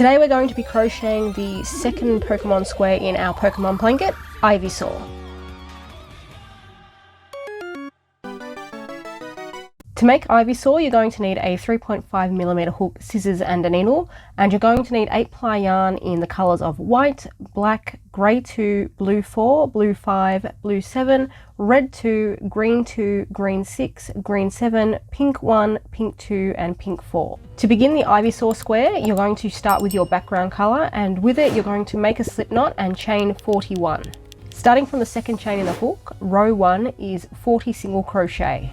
Today we're going to be crocheting the second Pokemon square in our Pokemon blanket, Ivysaur. To make Ivysaur, you're going to need a 3.5mm hook, scissors and a needle, and you're going to need 8-ply yarn in the colours of white, black, grey 2, blue 4, blue 5, blue 7, red 2, green 2, green 6, green 7, pink 1, pink 2 and pink 4. To begin the Ivysaur square, you're going to start with your background colour, and with it you're going to make a slip knot and chain 41. Starting from the second chain in the hook, row 1 is 40 single crochet.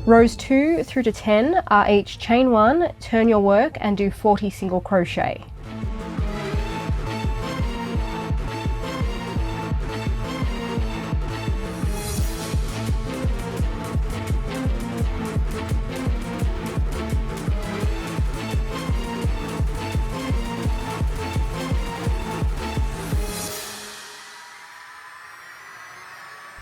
Rows 2 through to 10 are each chain 1, turn your work and do 40 single crochet.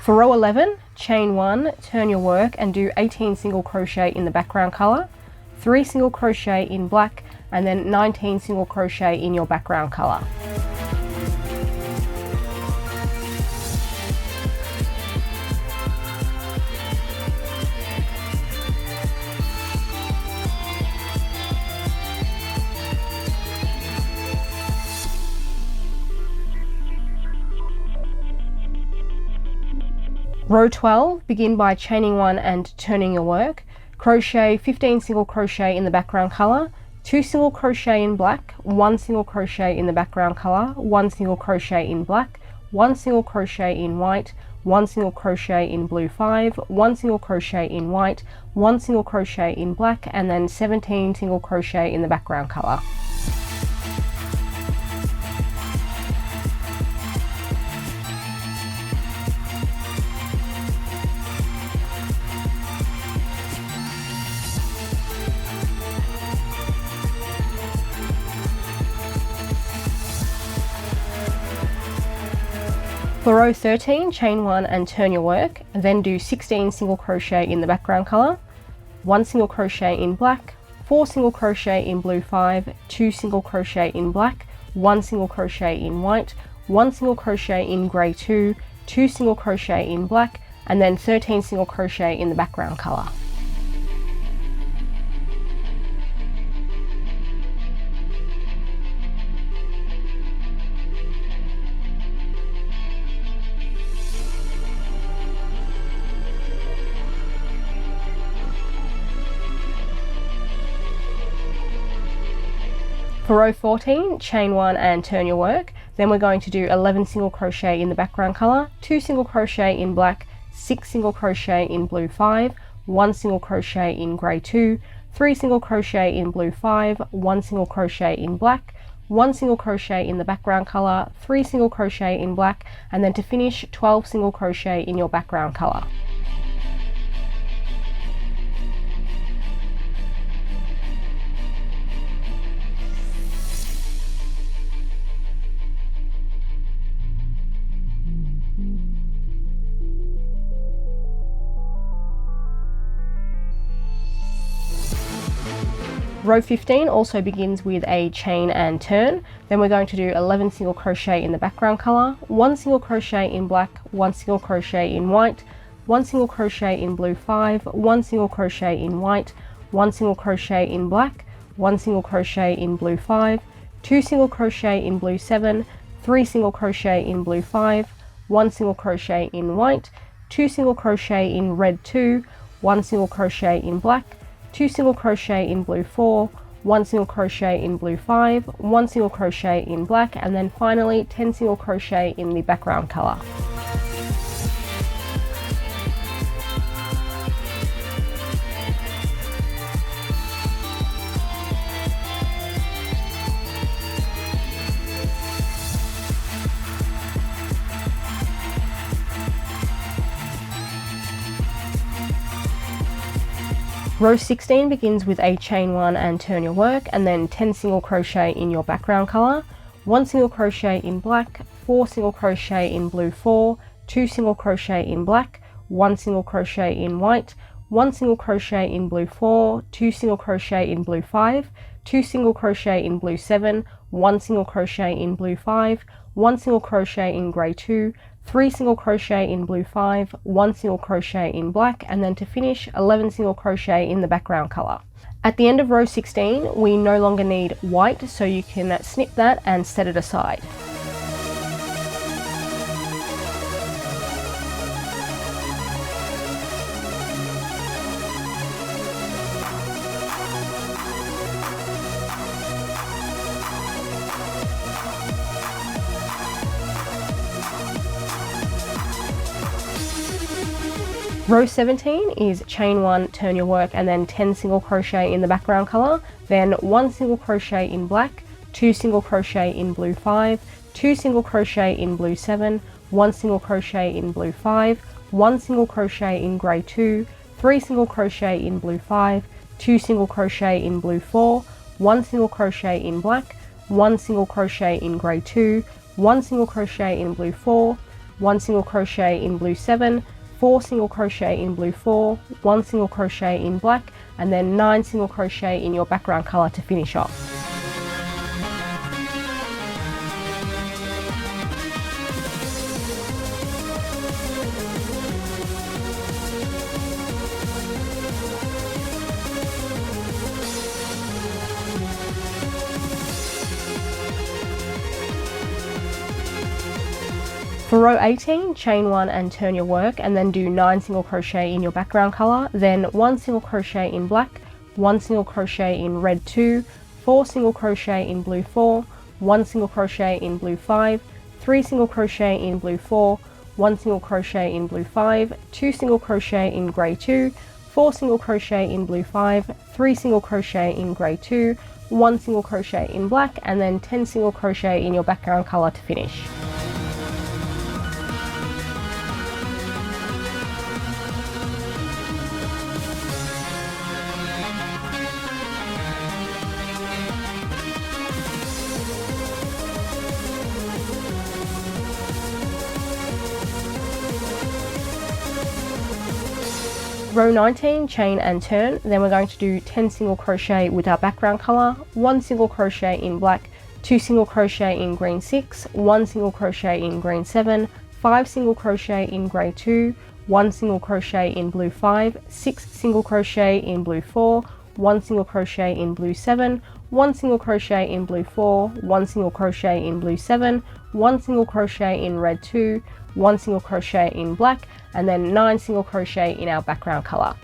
For row 11, chain 1, turn your work and do 18 single crochet in the background colour, 3 single crochet in black and then 19 single crochet in your background colour. Row 12, begin by chaining 1 and turning your work. Crochet 15 single crochet in the background colour, 2 single crochet in black, 1 single crochet in the background colour, 1 single crochet in black, 1 single crochet in white, 1 single crochet in blue 5, 1 single crochet in white, 1 single crochet in black, and then 17 single crochet in the background colour. For row 13, chain 1 and turn your work, then do 16 single crochet in the background colour, 1 single crochet in black, 4 single crochet in blue 5, 2 single crochet in black, 1 single crochet in white, 1 single crochet in grey 2, 2 single crochet in black, and then 13 single crochet in the background colour. For row 14, chain 1 and turn your work, then we're going to do 11 single crochet in the background colour, 2 single crochet in black, 6 single crochet in blue 5, 1 single crochet in grey 2, 3 single crochet in blue 5, 1 single crochet in black, 1 single crochet in the background colour, 3 single crochet in black, and then to finish 12 single crochet in your background colour. Row 15 also begins with a chain and turn, then we're going to do 11 single crochet in the background colour, 1 single crochet in black, 1 single crochet in white, 1 single crochet in blue 5, 1 single crochet in white, 1 single crochet in black, 1 single crochet in blue 5, 2 single crochet in blue 7, 3 single crochet in blue 5, 1 single crochet in white, 2 single crochet in red 2, 1 single crochet in black, 2 single crochet in blue 4, 1 single crochet in blue 5, 1 single crochet in black, and then finally 10 single crochet in the background colour. Row 16 begins with a chain 1 and turn your work, and then 10 single crochet in your background color, 1 single crochet in black, 4 single crochet in blue 4, 2 single crochet in black, 1 single crochet in white, 1 single crochet in blue 4, 2 single crochet in blue 5, 2 single crochet in blue 7, 1 single crochet in blue 5, 1 single crochet in grey 2, 3 single crochet in blue 5, 1 single crochet in black, and then to finish 11 single crochet in the background color. At the end of row 16 we no longer need white, so you can snip that and set it aside. Row 17 is chain 1, turn your work, and then 10 single crochet in the background color, then 1 single crochet in black, 2 single crochet in blue 5, 2 single crochet in blue 7, 1 single crochet in blue 5, 1 single crochet in grey 2, 3 single crochet in blue 5, 2 single crochet in blue 4, 1 single crochet in black, 1 single crochet in grey 2, 1 single crochet in blue 4, 1 single crochet in blue 7, 4 single crochet in blue 4, 1 single crochet in black, and then 9 single crochet in your background color to finish off. For row 18, chain 1 and turn your work, and then do 9 single crochet in your background color, then 1 single crochet in black, 1 single crochet in red 2, 4 single crochet in blue 4, 1 single crochet in blue 5, 3 single crochet in blue 4, 1 single crochet in blue 5, 2 single crochet in grey 2, 4 single crochet in blue 5, 3 single crochet in grey 2, 1 single crochet in black, and then 10 single crochet in your background color to finish. Row 19, chain and turn, then we're going to do 10 single crochet with our background color, 1 single crochet in black, 2 single crochet in green 6, 1 single crochet in green 7, 5 single crochet in grey 2, 1 single crochet in blue 5, 6 single crochet in blue 4, 1 single crochet in blue 7, 1 single crochet in blue 4, 1 single crochet in blue 7, 1 single crochet in red 2, 1 single crochet in black, and then 9 single crochet in our background color.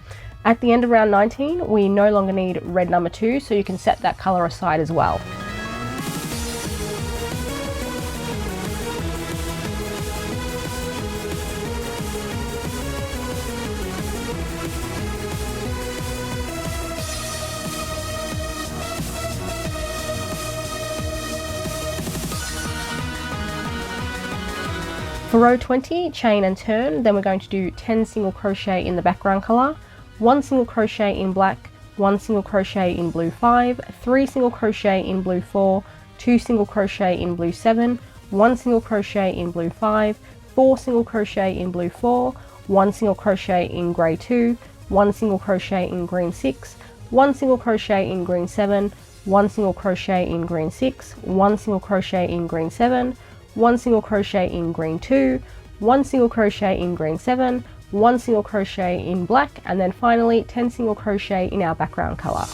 At the end of round 19 we no longer need red number 2, so you can set that color aside as well. For row 20, chain and turn, then we're going to do 10 single crochet in the background color, 1 single crochet in black, 1 single crochet in blue 5, 3 single crochet in blue 4, 2 single crochet in blue 7, 1 single crochet in blue 5, 4 single crochet in blue 4, 1 single crochet in grey 2, 1 single crochet in green 6, 1 single crochet in green 7, 1 single crochet in green 6, 1 single crochet in green 7, 1 single crochet in green 2, 1 single crochet in green 7, 1 single crochet in black, and then finally 10 single crochet in our background color.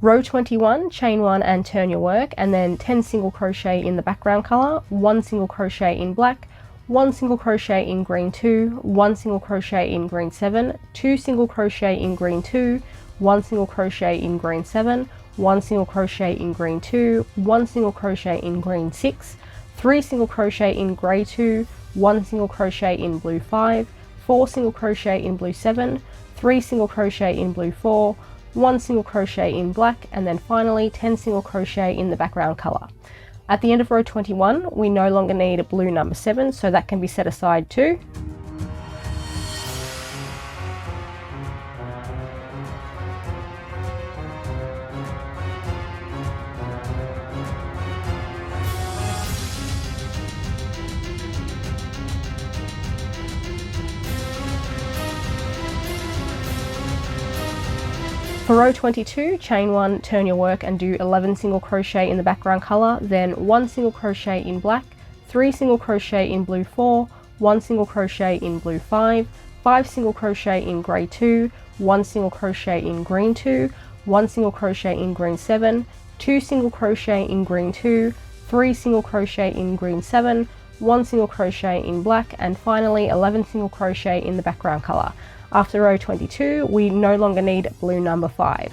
Row 21, chain 1 and turn your work, and then 10 single crochet in the background color, 1 single crochet in black, 1 single crochet in green 2, 1 single crochet in green 7, 2 single crochet in green 2, 1 single crochet in green 7, 1 single crochet in green 2, 1 single crochet in green 6, 3 single crochet in grey 2, 1 single crochet in blue 5, 4 single crochet in blue 7, 3 single crochet in blue 4, 1 single crochet in black, and then finally 10 single crochet in the background color. At the end of row 21, we no longer need a blue number 7, so that can be set aside too. For row 22, chain 1, turn your work and do 11 single crochet in the background color, then 1 single crochet in black, 3 single crochet in blue 4, 1 single crochet in blue 5, 5 single crochet in grey 2, 1 single crochet in green 2, 1 single crochet in green 7, 2 single crochet in green 2, 3 single crochet in green 7, 1 single crochet in black, and finally 11 single crochet in the background color. After row 22, we no longer need blue number 5.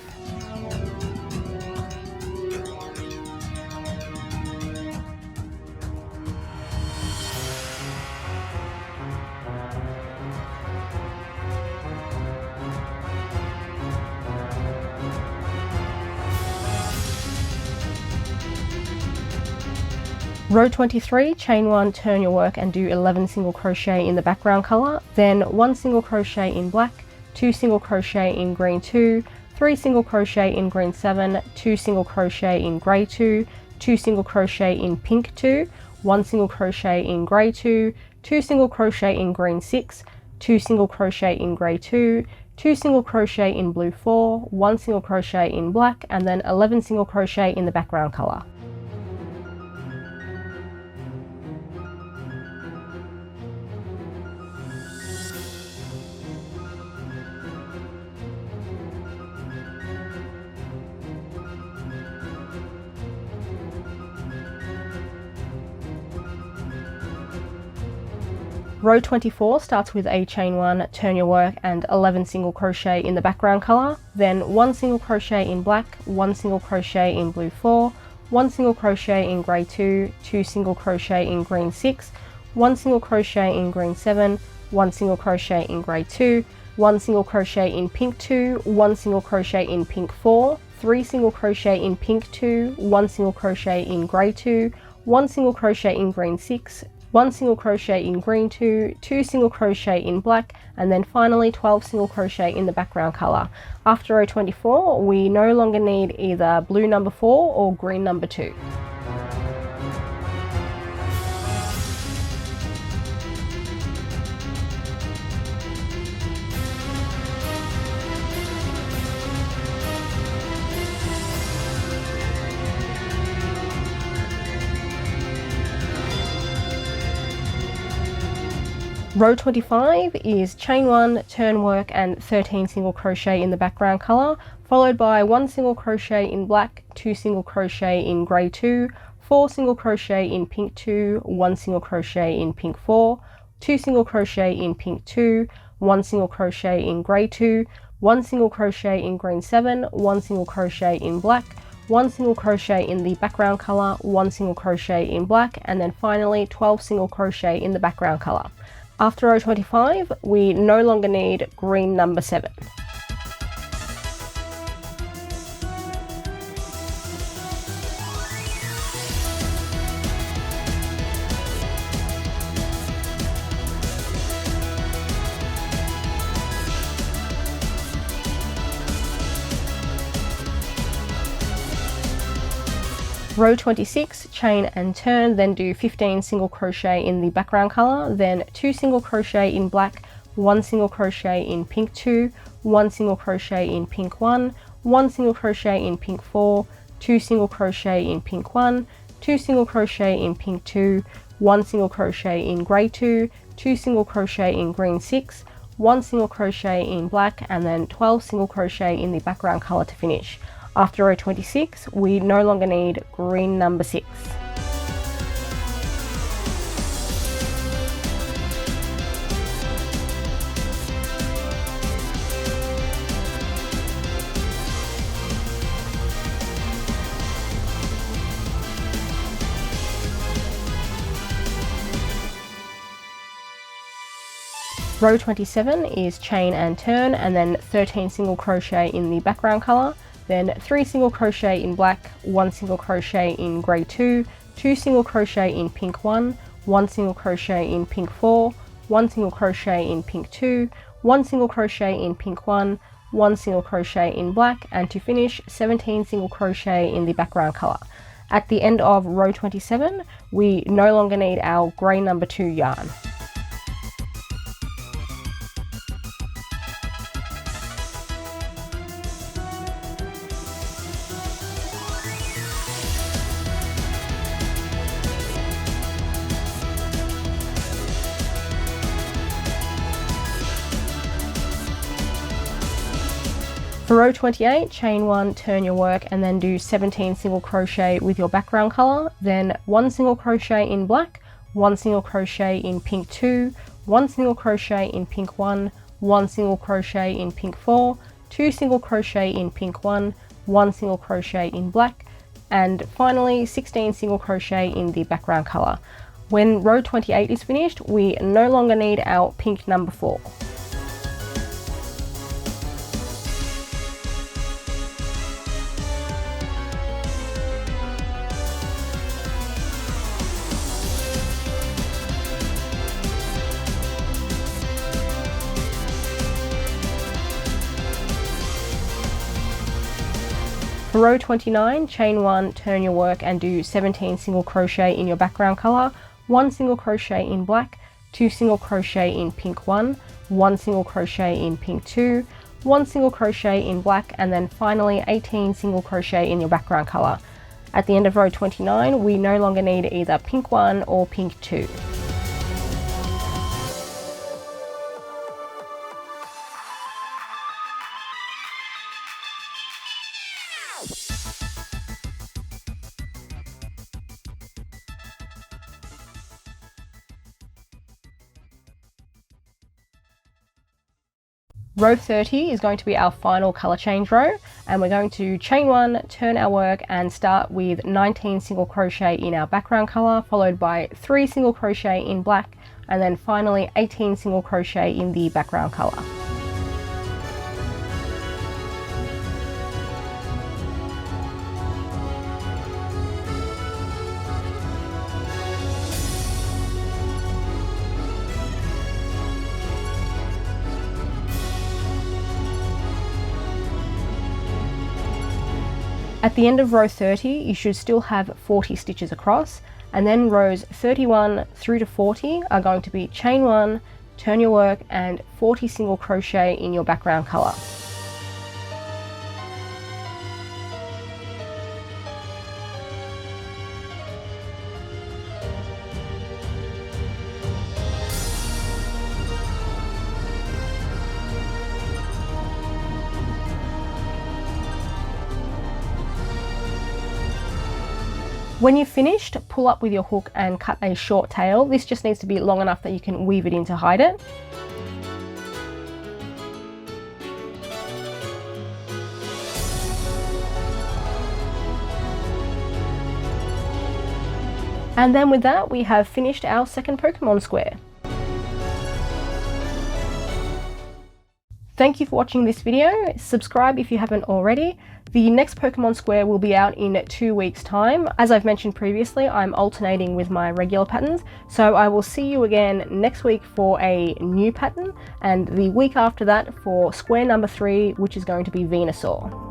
Row 23, chain 1, turn your work and do 11 single crochet in the background color, then 1 single crochet in black, 2 single crochet in green 2, 3 single crochet in green 7, 2 single crochet in grey 2, 2 single crochet in pink 2, 1 single crochet in grey 2, 2 single crochet in green 6, 2 single crochet in grey 2, 2 single crochet in blue 4, 1 single crochet in black, and then 11 single crochet in the background color. Row 24 starts with a chain 1, turn your work and 11 single crochet in the background color, then 1 single crochet in black, 1 single crochet in blue 4, 1 single crochet in grey 2, 2 single crochet in green 6, 1 single crochet in green 7, 1 single crochet in grey 2, 1 single crochet in pink 2, 1 single crochet in pink 4, 3 single crochet in pink 2, 1 single crochet in grey 2, 1 single crochet in green 6, 1 single crochet in green 2, 2 single crochet in black, and then finally 12 single crochet in the background color. After row 24, we no longer need either blue number 4 or green number 2. Row 25 is chain 1, turn work and 13 single crochet in the background color, followed by 1 single crochet in black, 2 single crochet in grey 2, 4 single crochet in pink 2, 1 single crochet in pink 4, 2 single crochet in pink 2, 1 single crochet in grey 2, 1 single crochet in green 7, 1 single crochet in black, 1 single crochet in the background color, 1 single crochet in black, and then finally 12 single crochet in the background color. After row 25, we no longer need green number 7. Row 26, chain and turn, then do 15 single crochet in the background color, then 2 single crochet in black, 1 single crochet in pink 2, 1 single crochet in pink 1, 1 single crochet in pink 4, 2 single crochet in pink 1, 2 single crochet in pink 2, 1 single crochet in grey 2, 2 single crochet in green 6, 1 single crochet in black, and then 12 single crochet in the background color to finish. After row 26, we no longer need green number 6. Row 27 is chain and turn, and then 13 single crochet in the background color, then 3 single crochet in black, 1 single crochet in grey 2, 2 single crochet in pink 1, 1 single crochet in pink 4, 1 single crochet in pink 2, 1 single crochet in pink 1, 1 single crochet in black, and to finish 17 single crochet in the background color. At the end of row 27, we no longer need our grey number 2 yarn. For row 28, chain 1, turn your work, and then do 17 single crochet with your background color, then 1 single crochet in black, 1 single crochet in pink 2, 1 single crochet in pink 1, 1 single crochet in pink 4, 2 single crochet in pink 1, 1 single crochet in black, and finally 16 single crochet in the background color. When row 28 is finished, we no longer need our pink number 4. For row 29, chain 1, turn your work, and do 17 single crochet in your background color, 1 single crochet in black, 2 single crochet in pink 1, 1 single crochet in pink 2, 1 single crochet in black, and then finally 18 single crochet in your background color. At the end of row 29, we no longer need either pink 1 or pink 2. Row 30 is going to be our final color change row, and we're going to chain 1, turn our work, and start with 19 single crochet in our background color, followed by 3 single crochet in black, and then finally 18 single crochet in the background color. At the end of row 30, you should still have 40 stitches across, and then rows 31 through to 40 are going to be chain 1, turn your work, and 40 single crochet in your background color. When you've finished, pull up with your hook and cut a short tail. This just needs to be long enough that you can weave it in to hide it. And then with that, we have finished our second Pokemon square. Thank you for watching this video. Subscribe if you haven't already. The next Pokemon square will be out in 2 weeks' time. As I've mentioned previously, I'm alternating with my regular patterns, so I will see you again next week for a new pattern, and the week after that for square number 3, which is going to be Venusaur.